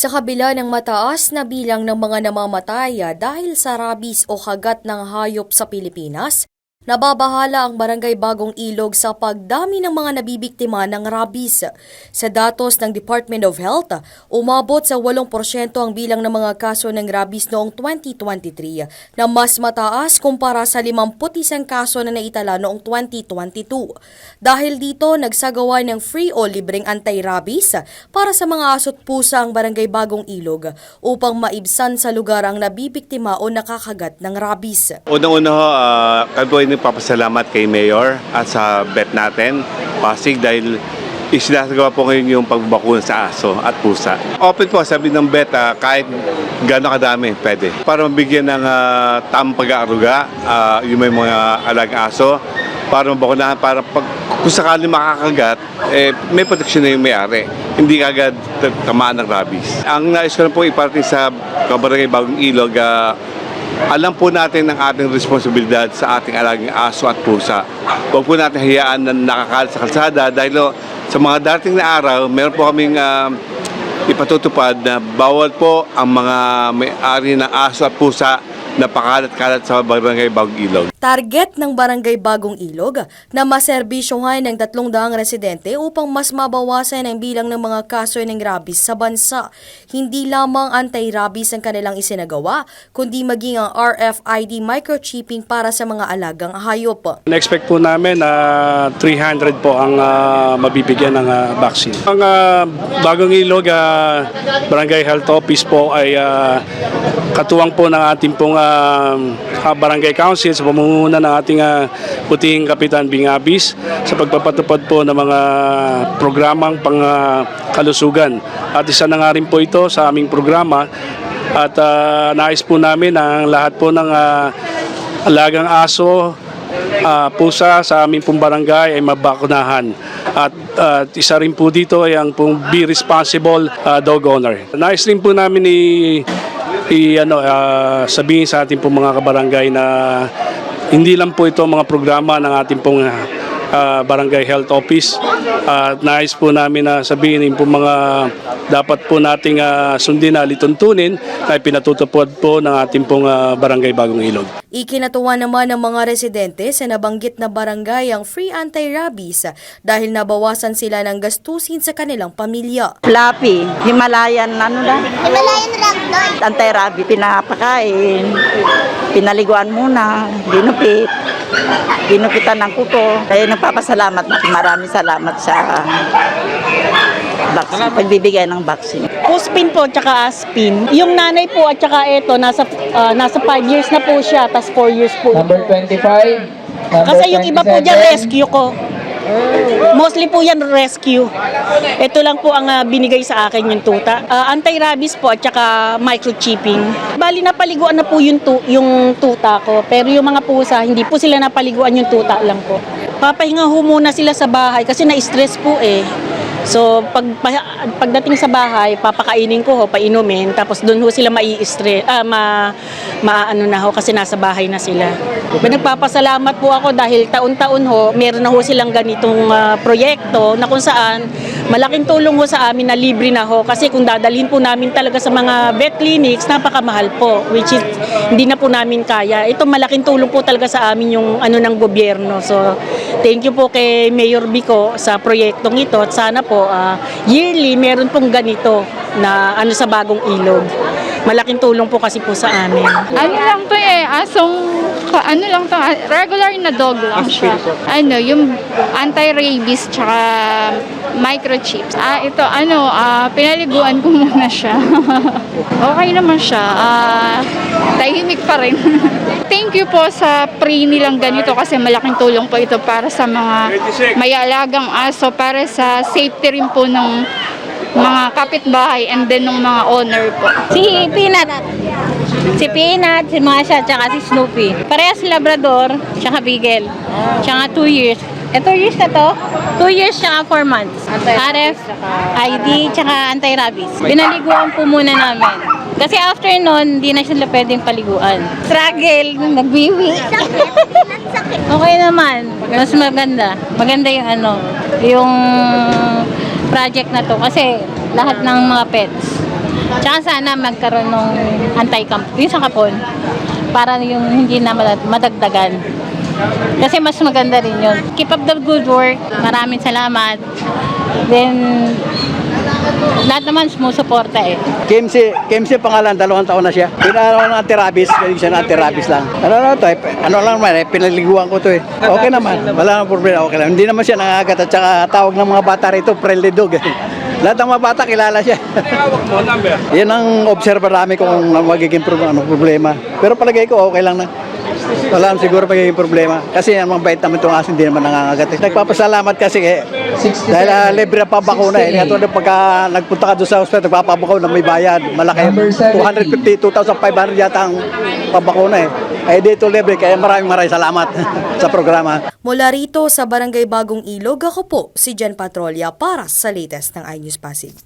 Sa kabila ng mataas na bilang ng mga namamataya dahil sa rabies o kagat ng hayop sa Pilipinas, nababahala ang Barangay Bagong Ilog sa pagdami ng mga nabibiktima ng rabies. Sa datos ng Department of Health, umabot sa 8% ang bilang ng mga kaso ng rabies noong 2023 na mas mataas kumpara sa 51 kaso na naitala noong 2022. Dahil dito, nagsagawa ng free o libreng anti-rabies para sa mga aso't pusa ang Barangay Bagong Ilog upang maibsan sa lugar ang nabibiktima o nakakagat ng rabies. Unang-una ho, kami po ay nagpapasalamat kay Mayor at sa vet natin, Pasig, dahil isinasagawa po ngayon yung pagbabakuna sa aso at pusa. Open po, sabi ng vet, kahit gano'ng kadami, pwede. Para mabigyan ng tamang pag-aaruga, yung may mga alagang aso, para mabakunahan, para kung sakali makakagat, may proteksyon na yung may-ari. Hindi agad tamaan ng rabies. Ang nais ko na po iparating sa Barangay Bagong Ilog, alam po natin ang ating responsibilidad sa ating alagang aso at pusa. Huwag po natin hayaan na nakakalat sa kalsada dahil sa mga dating na araw, meron po kaming ipatutupad na bawal po ang mga may-ari ng aso at pusa na pakalat-kalat sa Barangay Bagong Ilog. Target ng Barangay Bagong Ilog na maserbisyohan ng 300 residente upang mas mabawasan ang bilang ng mga kaso ng rabies sa bansa. Hindi lamang anti-rabies ang kanilang isinagawa, kundi maging ang RFID microchipping para sa mga alagang hayop. Na-expect po namin na 300 po ang mabibigyan ng vaccine. Ang Bagong Ilog Barangay Health Office po ay katuwang po ng ating pong Barangay Council sa pamumuno ng ating puting Kapitan Bing Abis sa pagpapatupad po ng mga programang pangkalusugan. At isa na nga rin po ito sa aming programa at nais po namin ang lahat po ng alagang aso, pusa sa aming pong barangay ay mabakunahan. At isa rin po dito ay ang pong Be Responsible Dog Owner. Nais rin po namin sabihin sa ating pong mga kabarangay na hindi lang po ito mga programa ng ating pong Barangay Health Office. Nais po namin na sabihin yung pong mga dapat po nating sundin na lituntunin na pinatutupad po ng ating pong Barangay Bagong Ilog. Ikinatuwa naman ng mga residente sa nabanggit na barangay ang free anti-rabies dahil nabawasan sila ng gastusin sa kanilang pamilya. Fluffy, Himalayan, Himalayan ragdoll. anti-rabies, pinapakain, pinaliguan muna, ginupitan ng kuko. Kaya nagpapasalamat, maraming salamat sa vaccine, pagbibigay ng vaccine. Puspin po, tsaka aspin. Yung nanay po at tsaka ito, nasa 5 years na po siya, tas 4 years po. Number 25. Kasi yung iba po dyan, rescue ko. Mostly po yan rescue. Ito lang po ang binigay sa akin yung tuta. Anti-rabies po at tsaka microchipping. Bali napaliguan na po yung tuta ko. Pero yung mga pusa, hindi po sila napaliguan, yung tuta lang po. Papahinga ho muna sila sa bahay kasi na-stress po eh. So pagdating sa bahay, papakainin ko ho, painumin, tapos doon ho sila mai-stress, maano na ho kasi nasa bahay na sila. Nagpapasalamat po ako dahil taon-taon ho, meron na ho silang ganitong proyekto na kung saan malaking tulong ho sa amin na libre na ho kasi kung dadalhin po namin talaga sa mga vet clinics, napakamahal po, which is hindi na po namin kaya. Ito malaking tulong po talaga sa amin yung ng gobyerno. So thank you po kay Mayor Bico sa proyektong ito at sana po yearly meron pong ganito na sa Bagong Ilog. Malaking tulong po kasi po sa amin. Ano lang to regular na dog lang siya. Yung anti-rabies tsaka microchips. Pinaliguan ko muna siya. Okay naman siya. Tahimik pa rin. Thank you po sa free nilang ganito kasi malaking tulong po ito para sa mga may alagang aso, para sa safety rin po ng mga kapitbahay and then ng mga owner po. Si Peanut, si Masha, tsaka si Snoopy. Parehas Labrador, tsaka Beagle. Tsaka 2 years. 2 years na to? 2 years tsaka 4 months. RF, ID, tsaka anti-rabies. Pinaliguan po muna namin. Kasi after nun, hindi na sila pwedeng paliguan. Struggle, nagbiwi. Okay naman, mas maganda. Maganda yung project na to kasi lahat ng mga pets Tsaka sana magkaroon ng anti-camp, yung sa Kapon, para yung hindi na madagdagan. Kasi mas maganda rin yun. Keep up the good work. Maraming salamat. Then, lahat naman sumusuporta eh. KMC pangalan, 2 taon na siya. Pinaraw ng anti-rabies, kasi siya ng anti-rabies lang. Ano lang naman pinaliguan ko to eh. Okay naman, wala nang problema, okay lang. Hindi naman siya nangagat at saka tawag ng mga bata rito, friendly dog. Lahat ng mga bata kilala siya. Yan ang observer namin kung magiging problema. Pero palagay ko okay lang na. Wala naman siguro magiging problema. Kasi ang mga bait naman itong aso, hindi naman nangangagat. Nagpapasalamat kasi dahil libre pa bakuna eh. Kaya pagka nagpunta ka doon sa hospital, nagpapabakuna may bayad. Malaki. 250, 2,500 yata ang pabakuna eh. Eh dito libre, kaya maraming salamat sa programa. Mula rito sa Barangay Bagong Ilog, ako po si Jen Patrolya para sa latest ng iNews Pasig.